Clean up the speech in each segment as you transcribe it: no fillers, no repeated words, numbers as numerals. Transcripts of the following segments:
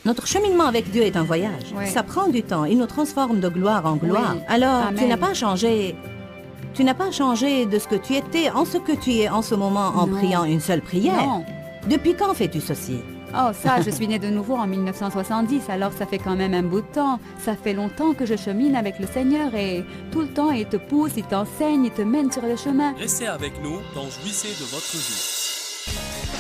Notre cheminement avec Dieu est un voyage. Oui. Ça prend du temps. Il nous transforme de gloire en gloire. Oui. Alors, Amen. tu n'as pas changé. Tu n'as pas changé de ce que tu étais en ce que tu es en ce moment en Non. priant une seule prière. Non. Depuis quand fais-tu ceci? Oh, ça, je suis née de nouveau en 1970, alors ça fait quand même un bout de temps. Ça fait longtemps que je chemine avec le Seigneur et tout le temps, il te pousse, il t'enseigne, il te mène sur le chemin. Restez avec nous dans Jouissez de votre vie.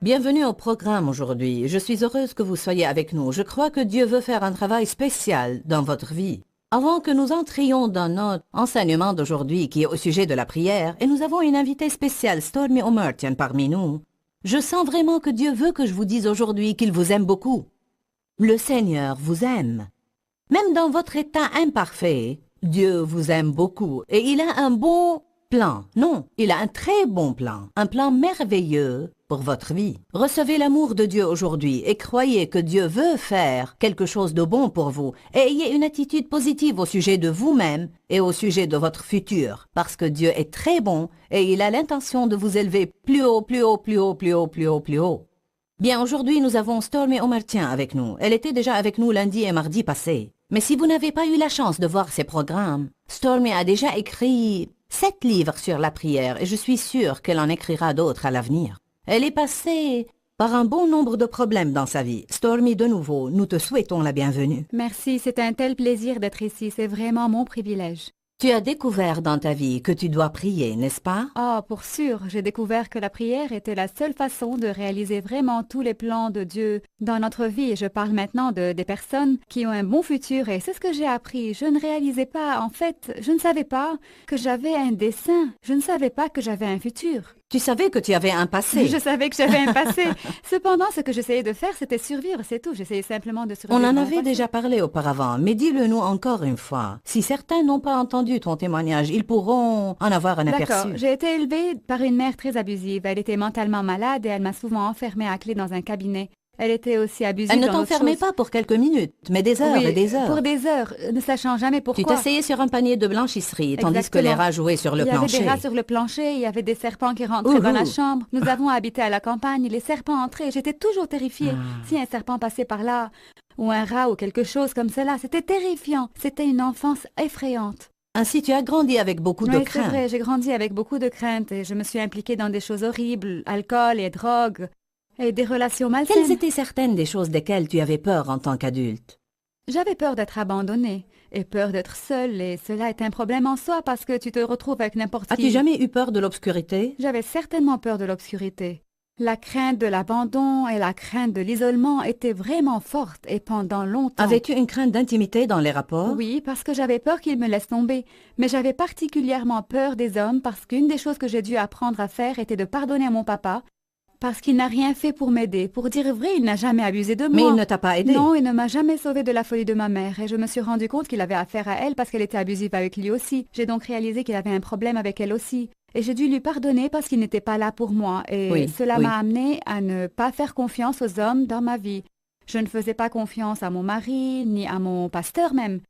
Bienvenue au programme aujourd'hui. Je suis heureuse que vous soyez avec nous. Je crois que Dieu veut faire un travail spécial dans votre vie. Avant que nous entrions dans notre enseignement d'aujourd'hui qui est au sujet de la prière, et nous avons une invitée spéciale, Stormy Omertian, parmi nous, je sens vraiment que Dieu veut que je vous dise aujourd'hui qu'il vous aime beaucoup. Le Seigneur vous aime. Même dans votre état imparfait, Dieu vous aime beaucoup et il a un bon plan. Non, il a un très bon plan, un plan merveilleux pour votre vie. Recevez l'amour de Dieu aujourd'hui et croyez que Dieu veut faire quelque chose de bon pour vous et ayez une attitude positive au sujet de vous-même et au sujet de votre futur parce que Dieu est très bon et il a l'intention de vous élever plus haut, plus haut, plus haut, plus haut, plus haut, plus haut. Bien, aujourd'hui, nous avons Stormy Omertian avec nous. Elle était déjà avec nous lundi et mardi passé. Mais si vous n'avez pas eu la chance de voir ses programmes, Stormy a déjà écrit 7 livres sur la prière et je suis sûre qu'elle en écrira d'autres à l'avenir. Elle est passée par un bon nombre de problèmes dans sa vie. Stormy, de nouveau, nous te souhaitons la bienvenue. Merci, c'est un tel plaisir d'être ici, c'est vraiment mon privilège. Tu as découvert dans ta vie que tu dois prier, n'est-ce pas? Oh, pour sûr, j'ai découvert que la prière était la seule façon de réaliser vraiment tous les plans de Dieu dans notre vie. Et je parle maintenant des personnes qui ont un bon futur et c'est ce que j'ai appris. Je ne réalisais pas, en fait, je ne savais pas que j'avais un dessein. Je ne savais pas que j'avais un futur. Tu savais que tu avais un passé. Je savais que j'avais un passé. Cependant, ce que j'essayais de faire, c'était survivre, c'est tout. J'essayais simplement de survivre. On en mon avait passé. déjà parlé auparavant, mais dis-le nous encore une fois. Si certains n'ont pas entendu ton témoignage, ils pourront en avoir un D'accord. aperçu. J'ai été élevée par une mère très abusive. Elle était mentalement malade et elle m'a souvent enfermée à clé dans un cabinet. Elle était aussi abusive Elle ne dans d'autres t'enfermait choses. pas pour quelques minutes, mais des heures Oui, et des heures. pour des heures, ne sachant jamais pourquoi. Tu t'asseyais sur un panier de blanchisserie, tandis que Exactement. les rats jouaient sur le Il y avait plancher. des rats sur le plancher, il y avait des serpents qui rentraient dans la Ouhou. chambre. Nous avons habité à la campagne, les serpents entraient. J'étais toujours terrifiée. Ah. Si un serpent passait par là, ou un rat ou quelque chose comme cela, c'était terrifiant. C'était une enfance effrayante. Ainsi, tu as grandi avec beaucoup de Oui, c'est crainte. vrai, j'ai grandi avec beaucoup de craintes et je me suis impliquée dans des choses horribles, alcool et drogue, et des relations Quelles malsaines. étaient certaines des choses desquelles tu avais peur en tant qu'adulte? J'avais peur d'être abandonnée et peur d'être seule et cela est un problème en soi parce que tu te retrouves avec n'importe qui. As-tu jamais eu peur de l'obscurité? J'avais certainement peur de l'obscurité. La crainte de l'abandon et la crainte de l'isolement étaient vraiment fortes et pendant longtemps. Avais-tu une crainte d'intimité dans les rapports? Oui, parce que j'avais peur qu'ils me laissent tomber. Mais j'avais particulièrement peur des hommes parce qu'une des choses que j'ai dû apprendre à faire était de pardonner à mon papa parce qu'il n'a rien fait pour m'aider. Pour dire vrai, il n'a jamais abusé de Mais moi. il ne t'a pas aidé. Non, il ne m'a jamais sauvée de la folie de ma mère et je me suis rendu compte qu'il avait affaire à elle parce qu'elle était abusive avec lui aussi. J'ai donc réalisé qu'il avait un problème avec elle aussi. Et j'ai dû lui pardonner parce qu'il n'était pas là pour moi. Et Oui, cela oui. m'a amené à ne pas faire confiance aux hommes dans ma vie. Je ne faisais pas confiance à mon mari, ni à mon pasteur même.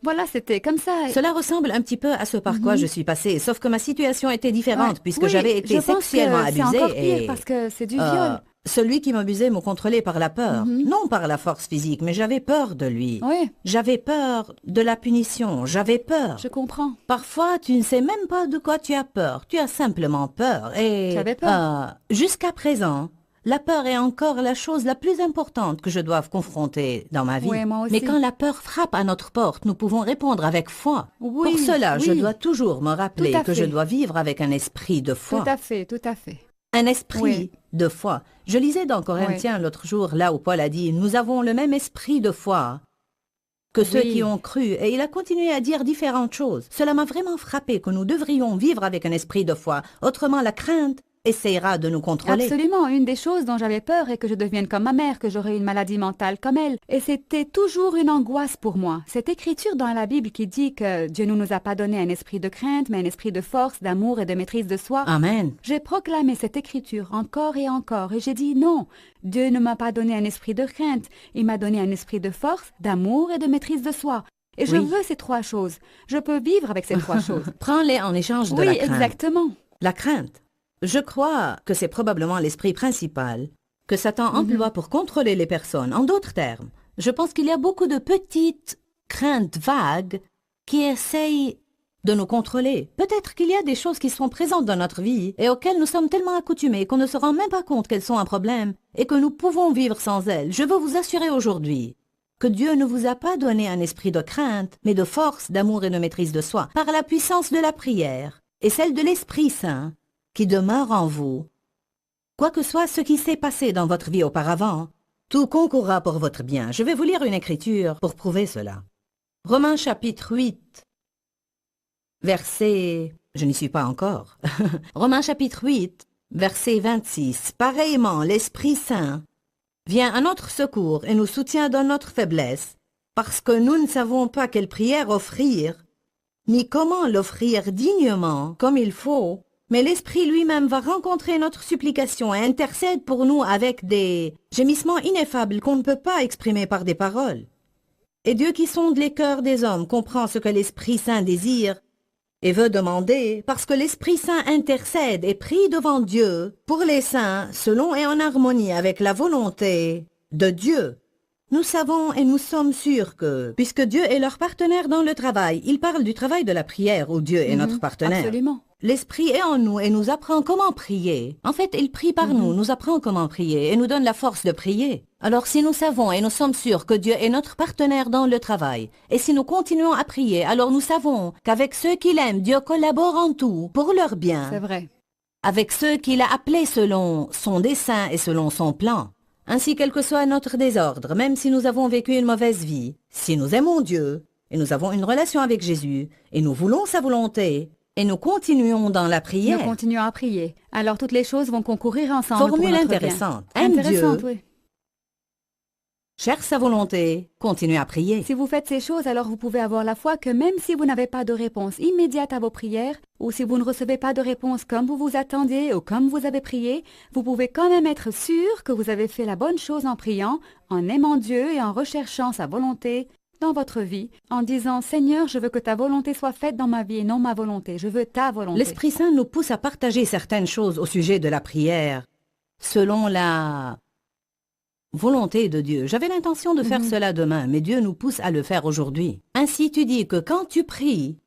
Voilà, c'était comme ça. Cela ressemble un petit peu à ce par quoi je suis passée, sauf que ma situation était différente Ouais. puisque Oui, j'avais été je pense sexuellement que abusée c'est encore pire et... parce que c'est du Euh, viol. Celui qui m'abusait me contrôlait par la peur, Mhm. non par la force physique, mais j'avais peur de lui. Oui, J'avais peur de la punition, j'avais peur. je comprends. Parfois, tu ne sais même pas de quoi tu as peur, tu as simplement peur. Et J'avais peur. jusqu'à présent, la peur est encore la chose la plus importante que je doive confronter dans ma vie. Oui, moi aussi. Mais quand la peur frappe à notre porte, nous pouvons répondre avec foi. Oui, Pour cela, je oui. dois toujours me rappeler Tout à que je fait. dois vivre avec un esprit de foi. Tout à fait, tout à fait. Un esprit Oui. de foi. Je lisais dans Corinthiens l'autre jour, là où Paul a dit « Nous avons le même esprit de foi que ceux Oui. qui ont cru. » Et il a continué à dire différentes choses. Cela m'a vraiment frappé que nous devrions vivre avec un esprit de foi. Autrement, la crainte essaiera de nous contrôler. Absolument. Une des choses dont j'avais peur est que je devienne comme ma mère, que j'aurais une maladie mentale comme elle. Et c'était toujours une angoisse pour moi. Cette écriture dans la Bible qui dit que Dieu ne nous a pas donné un esprit de crainte, mais un esprit de force, d'amour et de maîtrise de soi. Amen. J'ai proclamé cette écriture encore et j'ai dit non. Dieu ne m'a pas donné un esprit de crainte. Il m'a donné un esprit de force, d'amour et de maîtrise de soi. Et je Oui. veux ces trois choses. Je peux vivre avec ces trois choses. Prends-les en échange de Oui, la crainte. exactement. La crainte. Je crois que c'est probablement l'esprit principal que Satan emploie pour contrôler les personnes. En d'autres termes, je pense qu'il y a beaucoup de petites craintes vagues qui essayent de nous contrôler. Peut-être qu'il y a des choses qui sont présentes dans notre vie et auxquelles nous sommes tellement accoutumés qu'on ne se rend même pas compte qu'elles sont un problème et que nous pouvons vivre sans elles. Je veux vous assurer aujourd'hui que Dieu ne vous a pas donné un esprit de crainte, mais de force, d'amour et de maîtrise de soi, par la puissance de la prière et celle de l'Esprit Saint qui demeure en vous. Quoi que soit ce qui s'est passé dans votre vie auparavant, tout concourra pour votre bien. Je vais vous lire une écriture pour prouver cela. Romains chapitre 8, verset... Je n'y suis pas encore. Romains chapitre 8, verset 26. Pareillement, l'Esprit Saint vient à notre secours et nous soutient dans notre faiblesse, parce que nous ne savons pas quelle prière offrir, ni comment l'offrir dignement, comme il faut. Mais l'Esprit lui-même va rencontrer notre supplication et intercède pour nous avec des gémissements ineffables qu'on ne peut pas exprimer par des paroles. Et Dieu qui sonde les cœurs des hommes comprend ce que l'Esprit Saint désire et veut demander, parce que l'Esprit Saint intercède et prie devant Dieu pour les saints selon et en harmonie avec la volonté de Dieu. Nous savons et nous sommes sûrs que, puisque Dieu est leur partenaire dans le travail, il parle du travail de la prière où Dieu est notre partenaire. Absolument. L'Esprit est en nous et nous apprend comment prier. En fait, il prie par nous apprend comment prier et nous donne la force de prier. Alors si nous savons et nous sommes sûrs que Dieu est notre partenaire dans le travail, et si nous continuons à prier, alors nous savons qu'avec ceux qu'il aime, Dieu collabore en tout pour leur bien. C'est vrai. Avec ceux qu'il a appelés selon son dessein et selon son plan. Ainsi, quel que soit notre désordre, même si nous avons vécu une mauvaise vie, si nous aimons Dieu, et nous avons une relation avec Jésus, et nous voulons sa volonté, et nous continuons dans la prière. Nous continuons à prier. Alors toutes les choses vont concourir ensemble pour Formule notre bien. intéressante. Aime Intéressante, Dieu, oui. cherche sa volonté, continue à prier. Si vous faites ces choses, alors vous pouvez avoir la foi que même si vous n'avez pas de réponse immédiate à vos prières, ou si vous ne recevez pas de réponse comme vous vous attendiez ou comme vous avez prié, vous pouvez quand même être sûr que vous avez fait la bonne chose en priant, en aimant Dieu et en recherchant sa volonté dans votre vie, en disant « Seigneur, je veux que ta volonté soit faite dans ma vie et non ma volonté. Je veux ta volonté. » L'Esprit Saint nous pousse à partager certaines choses au sujet de la prière, selon la volonté de Dieu. J'avais l'intention de faire cela demain, mais Dieu nous pousse à le faire aujourd'hui. Ainsi, tu dis que quand tu pries,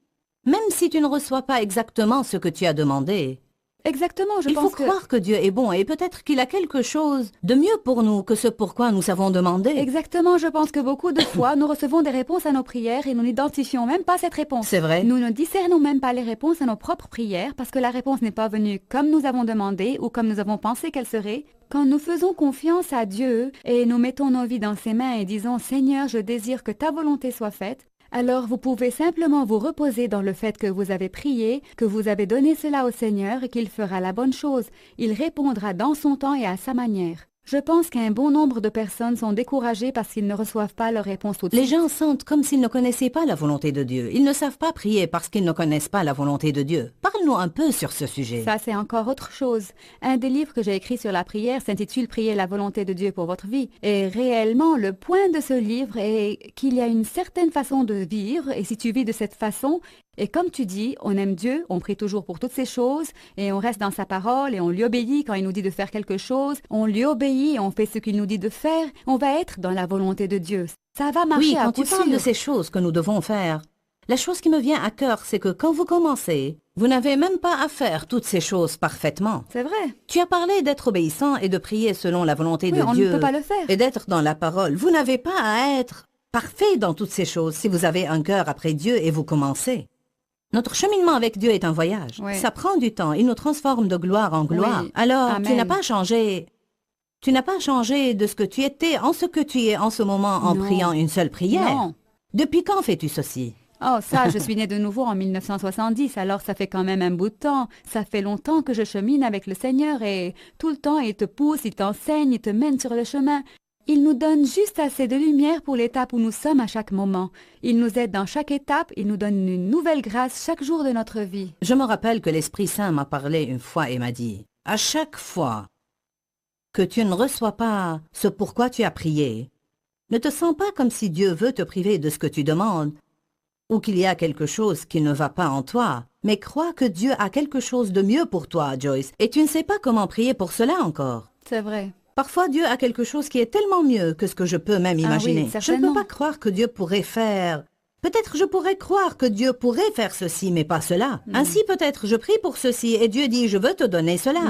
même si tu ne reçois pas exactement ce que tu as demandé, Exactement, je il pense faut que... croire que Dieu est bon et peut-être qu'il a quelque chose de mieux pour nous que ce pourquoi nous avons demandé. Exactement, je pense que beaucoup de fois, nous recevons des réponses à nos prières et nous n'identifions même pas cette réponse. C'est vrai. Nous ne discernons même pas les réponses à nos propres prières parce que la réponse n'est pas venue comme nous avons demandé ou comme nous avons pensé qu'elle serait. Quand nous faisons confiance à Dieu et nous mettons nos vies dans ses mains et disons « Seigneur, je désire que ta volonté soit faite », alors vous pouvez simplement vous reposer dans le fait que vous avez prié, que vous avez donné cela au Seigneur et qu'il fera la bonne chose. Il répondra dans son temps et à sa manière. Je pense qu'un bon nombre de personnes sont découragées parce qu'ils ne reçoivent pas leur réponse tout de Les suite. gens sentent comme s'ils ne connaissaient pas la volonté de Dieu. Ils ne savent pas prier parce qu'ils ne connaissent pas la volonté de Dieu. Parle-nous un peu sur ce sujet. Ça, c'est encore autre chose. Un des livres que j'ai écrit sur la prière s'intitule « Prier la volonté de Dieu pour votre vie ». Et réellement, le point de ce livre est qu'il y a une certaine façon de vivre, et si tu vis de cette façon, et comme tu dis, on aime Dieu, on prie toujours pour toutes ces choses, et on reste dans sa parole, et on lui obéit quand il nous dit de faire quelque chose, on lui obéit et on fait ce qu'il nous dit de faire, on va être dans la volonté de Dieu. Ça va marcher Oui, à quand coup tu parles de sûr. ces choses que nous devons faire, la chose qui me vient à cœur, c'est que quand vous commencez, vous n'avez même pas à faire toutes ces choses parfaitement. C'est vrai. Tu as parlé d'être obéissant et de prier selon la volonté Oui, de on Dieu ne peut pas le faire. et d'être dans la parole. Vous n'avez pas à être parfait dans toutes ces choses si vous avez un cœur après Dieu et vous commencez. Notre cheminement avec Dieu est un voyage. Oui. Ça prend du temps. Il nous transforme de gloire en gloire. Oui. Alors, tu Amen. n'as pas changé. Tu n'as pas changé de ce que tu étais en ce que tu es en ce moment en Non. priant une seule prière. Non. Depuis quand fais-tu ceci? Oh, ça, je suis née de nouveau en 1970, alors ça fait quand même un bout de temps. Ça fait longtemps que je chemine avec le Seigneur et tout le temps, il te pousse, il t'enseigne, il te mène sur le chemin. Il nous donne juste assez de lumière pour l'étape où nous sommes à chaque moment. Il nous aide dans chaque étape, il nous donne une nouvelle grâce chaque jour de notre vie. Je me rappelle que l'Esprit Saint m'a parlé une fois et m'a dit, à chaque fois que tu ne reçois pas ce pourquoi tu as prié, ne te sens pas comme si Dieu veut te priver de ce que tu demandes ou qu'il y a quelque chose qui ne va pas en toi, mais crois que Dieu a quelque chose de mieux pour toi, Joyce, et tu ne sais pas comment prier pour cela encore. C'est vrai. Parfois, Dieu a quelque chose qui est tellement mieux que ce que je peux même imaginer. Oui, je ne certainement. peux pas croire que Dieu pourrait faire... Peut-être je pourrais croire que Dieu pourrait faire ceci, mais pas cela. Ainsi, peut-être je prie pour ceci et Dieu dit, je veux te donner cela.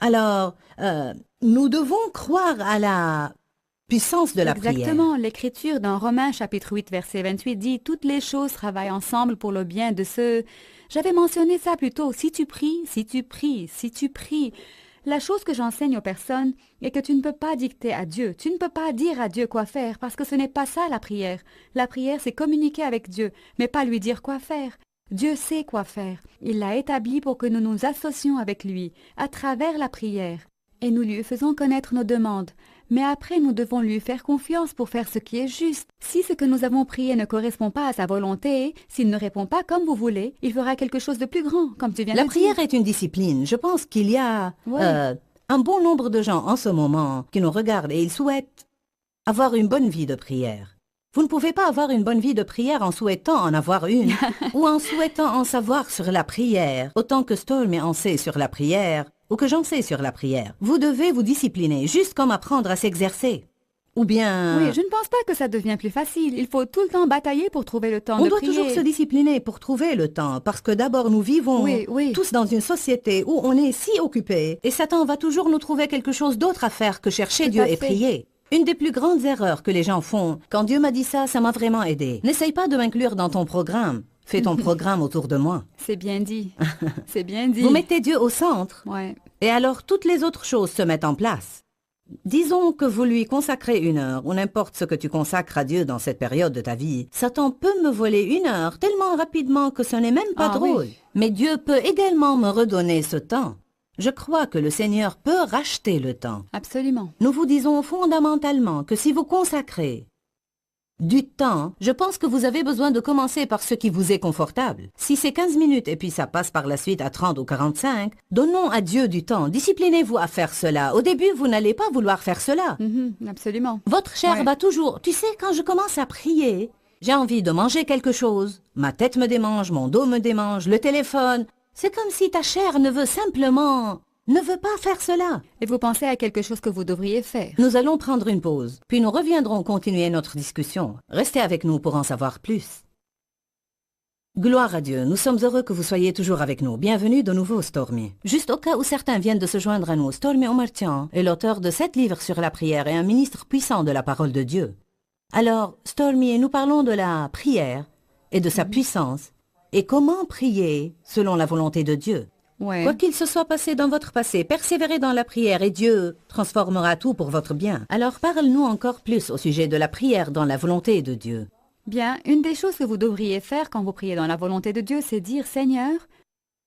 Alors, nous devons croire à la puissance de la prière. Exactement. L'Écriture dans Romains chapitre 8, verset 28 dit « Toutes les choses travaillent ensemble pour le bien de ceux... » J'avais mentionné ça plus tôt. Si tu pries, si tu pries, si tu pries. La chose que j'enseigne aux personnes est que tu ne peux pas dicter à Dieu. Tu ne peux pas dire à Dieu quoi faire parce que ce n'est pas ça la prière. La prière, c'est communiquer avec Dieu, mais pas lui dire quoi faire. Dieu sait quoi faire. Il l'a établi pour que nous nous associons avec lui à travers la prière. Et nous lui faisons connaître nos demandes. Mais après, nous devons lui faire confiance pour faire ce qui est juste. Si ce que nous avons prié ne correspond pas à sa volonté, s'il ne répond pas comme vous voulez, il fera quelque chose de plus grand, comme tu viens de La dire. prière est une discipline. Je pense qu'il y a un bon nombre de gens en ce moment qui nous regardent et ils souhaitent avoir une bonne vie de prière. Vous ne pouvez pas avoir une bonne vie de prière en souhaitant en avoir une ou en souhaitant en savoir sur la prière, autant que Stormy en sait sur la prière ou que j'en sais sur la prière. Vous devez vous discipliner, juste comme apprendre à s'exercer. Ou bien... Oui, je ne pense pas que ça devient plus facile. Il faut tout le temps batailler pour trouver le temps On de doit prier. toujours se discipliner pour trouver le temps, parce que d'abord nous vivons Oui. tous dans une société où on est si occupés, et Satan va toujours nous trouver quelque chose d'autre à faire que chercher Tout Dieu à et fait. prier. Une des plus grandes erreurs que les gens font, quand Dieu m'a dit ça, ça m'a vraiment aidé. N'essaye pas de m'inclure dans ton programme. Fais ton programme autour de moi. C'est bien dit. C'est bien dit. Vous mettez Dieu au centre, Ouais. et alors toutes les autres choses se mettent en place. Disons que vous lui consacrez 1 heure, ou n'importe ce que tu consacres à Dieu dans cette période de ta vie. Satan peut me voler 1 heure tellement rapidement que ce n'est même pas Ah, drôle. oui. Mais Dieu peut également me redonner ce temps. Je crois que le Seigneur peut racheter le temps. Absolument. Nous vous disons fondamentalement que si vous consacrez du temps, je pense que vous avez besoin de commencer par ce qui vous est confortable. Si c'est 15 minutes et puis ça passe par la suite à 30 ou 45, donnons à Dieu du temps. Disciplinez-vous à faire cela. Au début, vous n'allez pas vouloir faire cela. Absolument. Votre chair Ouais. va toujours... Tu sais, quand je commence à prier, j'ai envie de manger quelque chose. Ma tête me démange, mon dos me démange, le téléphone. C'est comme si ta chair ne veut pas faire cela. Et vous pensez à quelque chose que vous devriez faire. Nous allons prendre une pause, puis nous reviendrons continuer notre discussion. Restez avec nous pour en savoir plus. Gloire à Dieu, nous sommes heureux que vous soyez toujours avec nous. Bienvenue de nouveau, Stormy. Juste au cas où certains viennent de se joindre à nous, Stormy Omartian est l'auteur de 7 livres sur la prière et un ministre puissant de la parole de Dieu. Alors, Stormy, nous parlons de la prière et de sa puissance et comment prier selon la volonté de Dieu. Ouais. Quoi qu'il se soit passé dans votre passé, persévérez dans la prière et Dieu transformera tout pour votre bien. Alors parle-nous encore plus au sujet de la prière dans la volonté de Dieu. Bien, une des choses que vous devriez faire quand vous priez dans la volonté de Dieu, c'est dire « Seigneur,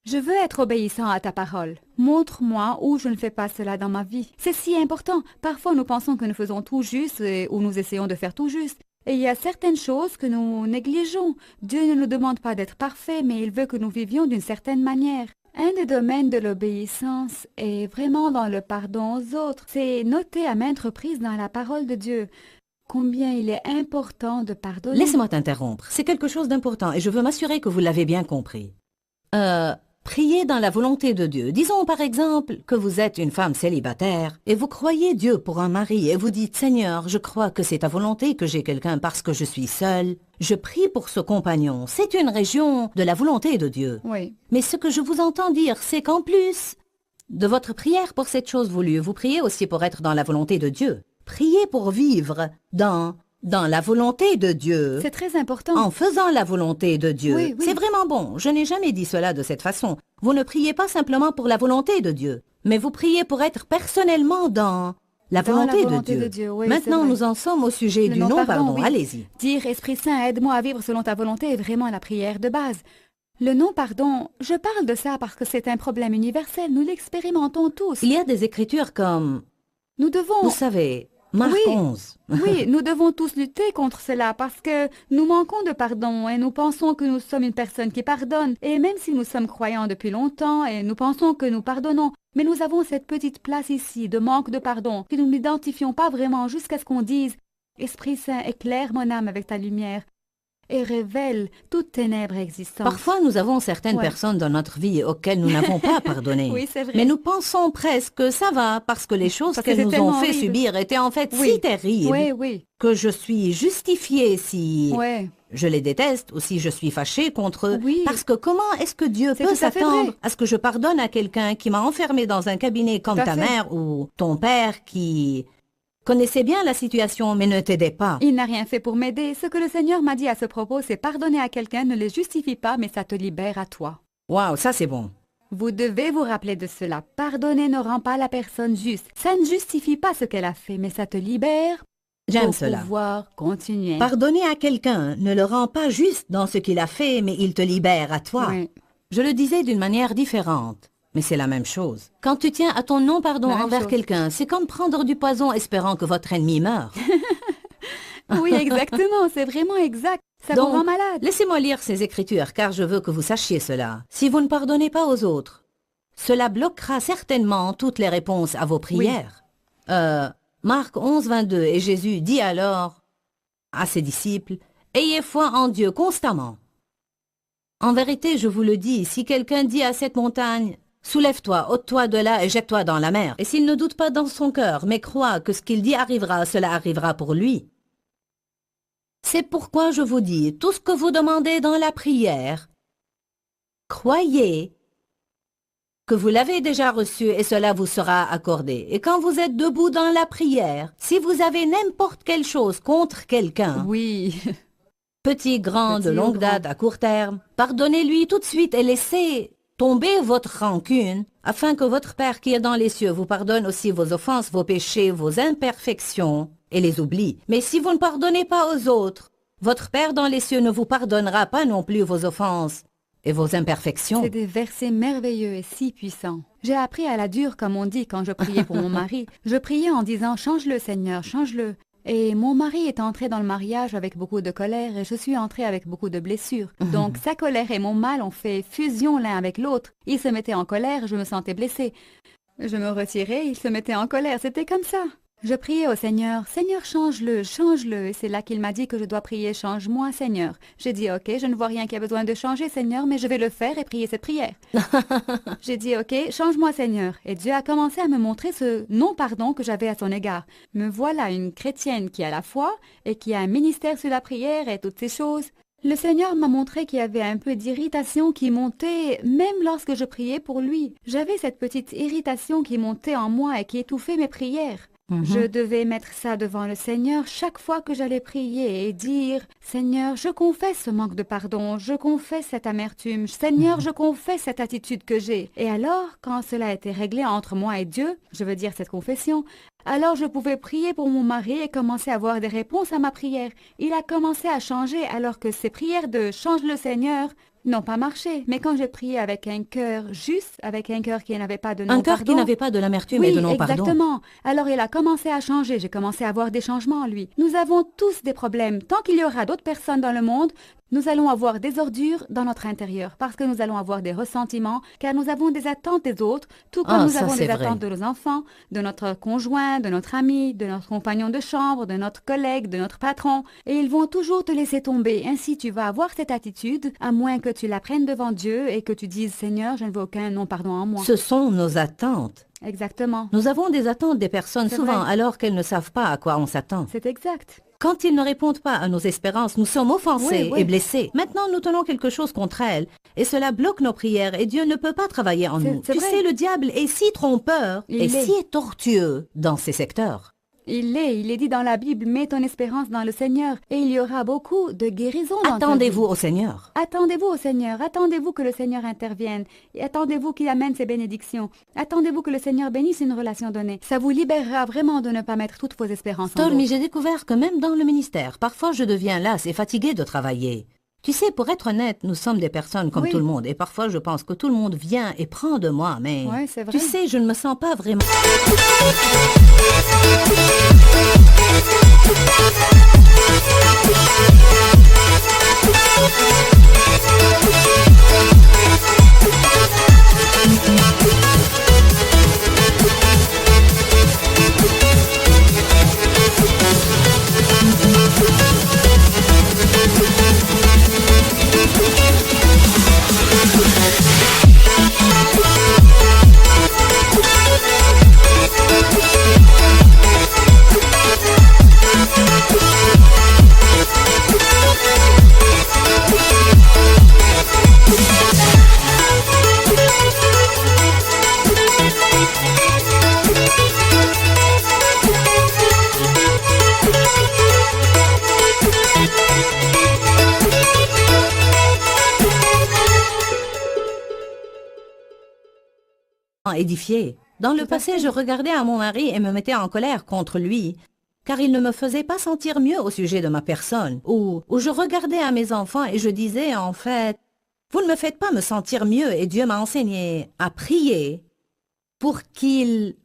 je veux être obéissant à ta parole. Montre-moi où je ne fais pas cela dans ma vie. » C'est si important. Parfois, nous pensons que nous faisons tout juste ou nous essayons de faire tout juste. Et il y a certaines choses que nous négligeons. Dieu ne nous demande pas d'être parfaits, mais il veut que nous vivions d'une certaine manière. Un des domaines de l'obéissance est vraiment dans le pardon aux autres. C'est noté à maintes reprises dans la parole de Dieu. Combien il est important de pardonner. Laissez-moi t'interrompre. C'est quelque chose d'important et je veux m'assurer que vous l'avez bien compris. Priez dans la volonté de Dieu. Disons par exemple que vous êtes une femme célibataire et vous croyez Dieu pour un mari et vous dites « Seigneur, je crois que c'est ta volonté que j'ai quelqu'un parce que je suis seule. Je prie pour ce compagnon. » C'est une région de la volonté de Dieu. Oui. Mais ce que je vous entends dire, c'est qu'en plus de votre prière pour cette chose voulue, vous priez aussi pour être dans la volonté de Dieu. Priez pour vivre dans la volonté de Dieu. C'est très important. En faisant la volonté de Dieu. Oui, oui. C'est vraiment bon. Je n'ai jamais dit cela de cette façon. Vous ne priez pas simplement pour la volonté de Dieu, mais vous priez pour être personnellement dans La Dans la volonté, volonté de de Dieu. Dieu, oui, Maintenant, c'est vrai. nous en sommes au sujet Le du non-pardon, non-pardon. oui. Allez-y. Dire Esprit Saint, aide-moi à vivre selon ta volonté est vraiment la prière de base. Le non-pardon, je parle de ça parce que c'est un problème universel, nous l'expérimentons tous. Il y a des écritures comme, Nous devons... vous savez, Marc Oui. 11. Oui, nous devons tous lutter contre cela parce que nous manquons de pardon et nous pensons que nous sommes une personne qui pardonne. Et même si nous sommes croyants depuis longtemps et nous pensons que nous pardonnons, mais nous avons cette petite place ici de manque de pardon que nous n'identifions pas vraiment jusqu'à ce qu'on dise « Esprit Saint, éclaire mon âme avec ta lumière et révèle toute ténèbres existantes. » Parfois, nous avons certaines Ouais. personnes dans notre vie auxquelles nous n'avons pas pardonné. Oui, c'est vrai. Mais nous pensons presque que ça va parce que les choses Parce que qu'elles c'est nous ont tellement fait horrible. subir étaient en fait Oui. si terribles Oui, oui, que je suis justifiée si ouais. je les déteste ou si je suis fâchée contre eux. Oui. Parce que comment est-ce que Dieu C'est peut tout à fait s'attendre vrai. à ce que je pardonne à quelqu'un qui m'a enfermé dans un cabinet comme Tout à ta fait. mère ou ton père qui connaissait bien la situation mais ne t'aidait pas? Il n'a rien fait pour m'aider. Ce que le Seigneur m'a dit à ce propos, c'est pardonner à quelqu'un ne les justifie pas, mais ça te libère à toi. Waouh, ça c'est bon. Vous devez vous rappeler de cela. Pardonner ne rend pas la personne juste. Ça ne justifie pas ce qu'elle a fait, mais ça te libère J'aime pour cela. pouvoir continuer. Pardonner à quelqu'un ne le rend pas juste dans ce qu'il a fait, mais il te libère à toi. Oui. Je le disais d'une manière différente, mais c'est la même chose. Quand tu tiens à ton non-pardon La même envers chose. quelqu'un, c'est comme prendre du poison espérant que votre ennemi meure. Oui, exactement. C'est vraiment exact. Ça vous Donc, rend malade. laissez-moi lire ces écritures, car je veux que vous sachiez cela. Si vous ne pardonnez pas aux autres, cela bloquera certainement toutes les réponses à vos prières. Marc 11, 22, et Jésus dit alors à ses disciples, « Ayez foi en Dieu constamment. En vérité, je vous le dis, si quelqu'un dit à cette montagne, « Soulève-toi, ôte-toi de là et jette-toi dans la mer. » Et s'il ne doute pas dans son cœur, mais croit que ce qu'il dit arrivera, cela arrivera pour lui. C'est pourquoi je vous dis, tout ce que vous demandez dans la prière, croyez que vous l'avez déjà reçu et cela vous sera accordé. Et quand vous êtes debout dans la prière, si vous avez n'importe quelle chose contre quelqu'un, Oui. petit, grand, de Petit ou longue grand. date, à court terme, pardonnez-lui tout de suite et laissez tomber votre rancune, afin que votre Père qui est dans les cieux vous pardonne aussi vos offenses, vos péchés, vos imperfections, et les oublie. Mais si vous ne pardonnez pas aux autres, votre Père dans les cieux ne vous pardonnera pas non plus vos offenses et vos imperfections. C'est des versets merveilleux et si puissants. J'ai appris à la dure, comme on dit, quand je priais pour mon mari. Je priais en disant « Change-le, Seigneur, change-le ». Et mon mari est entré dans le mariage avec beaucoup de colère et je suis entrée avec beaucoup de blessures. Donc sa colère et mon mal ont fait fusion l'un avec l'autre. Il se mettait en colère, je me sentais blessée. Je me retirais, il se mettait en colère. C'était comme ça. Je priais au Seigneur, « Seigneur, change-le, change-le ». Et c'est là qu'il m'a dit que je dois prier « Change-moi, Seigneur ». J'ai dit « Ok, je ne vois rien qui a besoin de changer, Seigneur, mais je vais le faire et prier cette prière ». J'ai dit « Ok, change-moi, Seigneur ». Et Dieu a commencé à me montrer ce non-pardon que j'avais à son égard. Me voilà une chrétienne qui a la foi et qui a un ministère sur la prière et toutes ces choses. Le Seigneur m'a montré qu'il y avait un peu d'irritation qui montait, même lorsque je priais pour lui. J'avais cette petite irritation qui montait en moi et qui étouffait mes prières. Je devais mettre ça devant le Seigneur chaque fois que j'allais prier et dire « Seigneur, je confesse ce manque de pardon, je confesse cette amertume, Seigneur, je confesse cette attitude que j'ai. » Et alors, quand cela a été réglé entre moi et Dieu, je veux dire cette confession, alors je pouvais prier pour mon mari et commencer à avoir des réponses à ma prière. Il a commencé à changer alors que ces prières de « Change le Seigneur » n'ont pas marché. Mais quand j'ai prié avec un cœur juste, avec un cœur qui n'avait pas de non-pardon... Un cœur qui n'avait pas de l'amertume Oui, et de non-pardon. exactement. Alors il a commencé à changer, j'ai commencé à avoir des changements en lui. Nous avons tous des problèmes. Tant qu'il y aura d'autres personnes dans le monde, nous allons avoir des ordures dans notre intérieur parce que nous allons avoir des ressentiments, car nous avons des attentes des autres, tout comme Ah, nous ça, avons c'est des vrai. attentes de nos enfants, de notre conjoint, de notre ami, de notre compagnon de chambre, de notre collègue, de notre patron. Et ils vont toujours te laisser tomber. Ainsi, tu vas avoir cette attitude, à moins que tu la prennes devant Dieu et que tu dises « Seigneur, je ne veux aucun non-pardon en moi ». Ce sont nos attentes. Exactement. Nous avons des attentes des personnes C'est souvent vrai. alors qu'elles ne savent pas à quoi on s'attend. C'est exact. Quand ils ne répondent pas à nos espérances, nous sommes offensés Oui, oui. et blessés. Maintenant, nous tenons quelque chose contre elles et cela bloque nos prières et Dieu ne peut pas travailler en C'est- nous. c'est Tu vrai. sais, le diable est si trompeur Il et l'est. si tortueux dans ces secteurs. Il est dit dans la Bible, mets ton espérance dans le Seigneur et il y aura beaucoup de guérison dans ta vie. Attendez-vous au Seigneur. Attendez-vous au Seigneur, attendez-vous que le Seigneur intervienne, et attendez-vous qu'il amène ses bénédictions, attendez-vous que le Seigneur bénisse une relation donnée. Ça vous libérera vraiment de ne pas mettre toutes vos espérances en Stormy, d'autres. j'ai découvert que même dans le ministère, parfois je deviens lasse et fatiguée de travailler. Tu sais, pour être honnête, nous sommes des personnes comme Oui. tout le monde et parfois je pense que tout le monde vient et prend de moi, mais Ouais, c'est vrai. tu sais, je ne me sens pas vraiment... édifié. Dans le Tout à passé, fait. je regardais à mon mari et me mettais en colère contre lui, car il ne me faisait pas sentir mieux au sujet de ma personne. Ou je regardais à mes enfants et je disais, en fait, vous ne me faites pas me sentir mieux et Dieu m'a enseigné à prier pour qu'il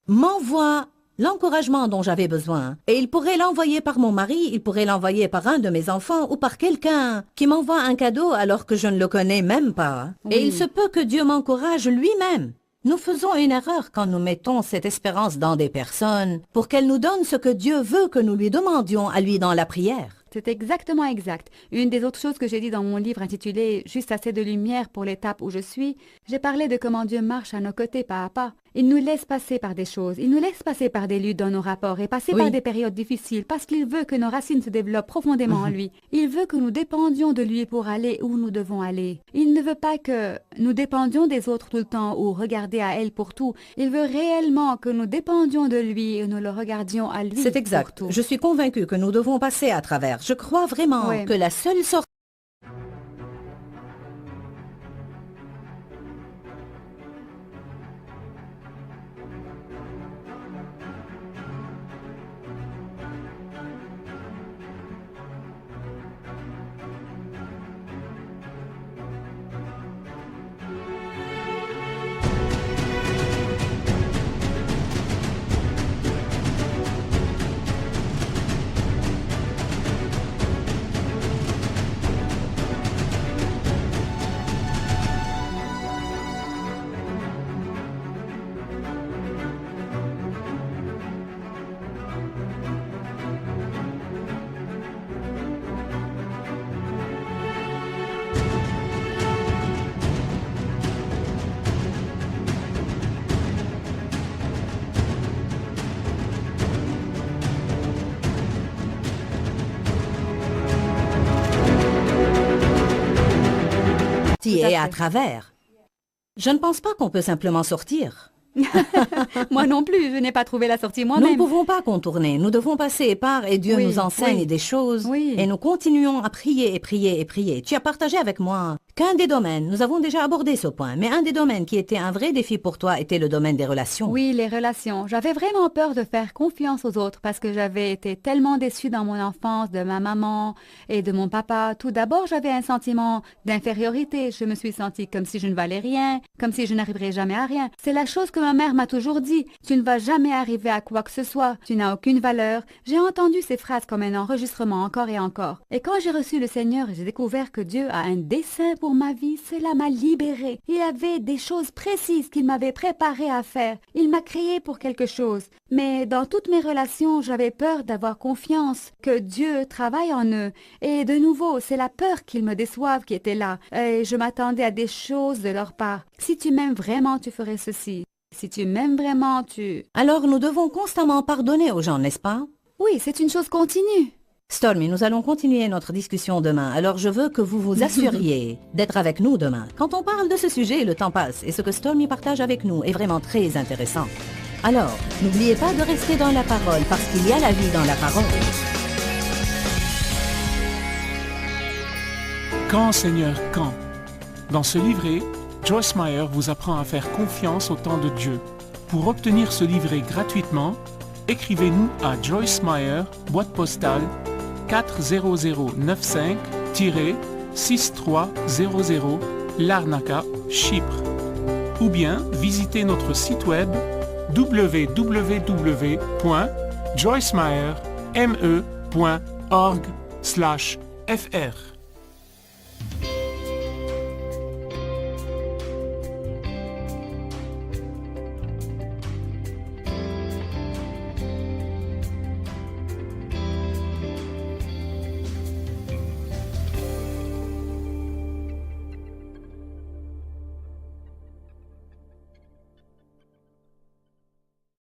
m'envoie l'encouragement dont j'avais besoin. Et il pourrait l'envoyer par mon mari, il pourrait l'envoyer par un de mes enfants ou par quelqu'un qui m'envoie un cadeau alors que je ne le connais même pas. Oui. Et il se peut que Dieu m'encourage lui-même. Nous faisons une erreur quand nous mettons cette espérance dans des personnes pour qu'elles nous donnent ce que Dieu veut que nous lui demandions à lui dans la prière. C'est exactement exact. Une des autres choses que j'ai dit dans mon livre intitulé « Juste assez de lumière pour l'étape où je suis », j'ai parlé de comment Dieu marche à nos côtés pas à pas. Il nous laisse passer par des choses, il nous laisse passer par des luttes dans nos rapports et passer Oui. par des périodes difficiles parce qu'il veut que nos racines se développent profondément en lui. Il veut que nous dépendions de lui pour aller où nous devons aller. Il ne veut pas que nous dépendions des autres tout le temps ou regarder à elle pour tout. Il veut réellement que nous dépendions de lui et nous le regardions à lui C'est pour exact. tout. Je suis convaincue que nous devons passer à travers. Je crois vraiment Ouais. que la seule sortie Tout à est fait. à travers. Je ne pense pas qu'on peut simplement sortir. Moi non plus, je n'ai pas trouvé la sortie Nous ne moi-même. pouvons pas contourner. Nous devons passer par et Dieu Oui, nous enseigne oui. des choses. Oui. Et nous continuons à prier et prier et prier. Tu as partagé avec moi qu'un des domaines, nous avons déjà abordé ce point, mais un des domaines qui était un vrai défi pour toi était le domaine des relations. Oui, les relations. J'avais vraiment peur de faire confiance aux autres parce que j'avais été tellement déçue dans mon enfance de ma maman et de mon papa. Tout d'abord, j'avais un sentiment d'infériorité. Je me suis sentie comme si je ne valais rien, comme si je n'arriverais jamais à rien. C'est la chose que ma mère m'a toujours dit. Tu ne vas jamais arriver à quoi que ce soit. Tu n'as aucune valeur. J'ai entendu ces phrases comme un enregistrement encore et encore. Et quand j'ai reçu le Seigneur et j'ai découvert que Dieu a un dessein pour ma vie, cela m'a libérée. Il avait des choses précises qu'il m'avait préparées à faire. Il m'a créé pour quelque chose. Mais dans toutes mes relations, j'avais peur d'avoir confiance que Dieu travaille en eux. Et de nouveau, c'est la peur qu'ils me déçoivent qui était là. Et je m'attendais à des choses de leur part. Si tu m'aimes vraiment, tu ferais ceci. Si tu m'aimes vraiment, tu... Alors nous devons constamment pardonner aux gens, n'est-ce pas? Oui, c'est une chose continue. Stormy, nous allons continuer notre discussion demain, alors je veux que vous vous assuriez d'être avec nous demain. Quand on parle de ce sujet, le temps passe, et ce que Stormy partage avec nous est vraiment très intéressant. Alors, n'oubliez pas de rester dans la parole parce qu'il y a la vie dans la parole. Quand, Seigneur, quand? Dans ce livret, Joyce Meyer vous apprend à faire confiance au temps de Dieu. Pour obtenir ce livret gratuitement, écrivez-nous à Joyce Meyer, boîte postale 40095-6300, Larnaca, Chypre. Ou bien visitez notre site web www.joycemeyer.org/fr.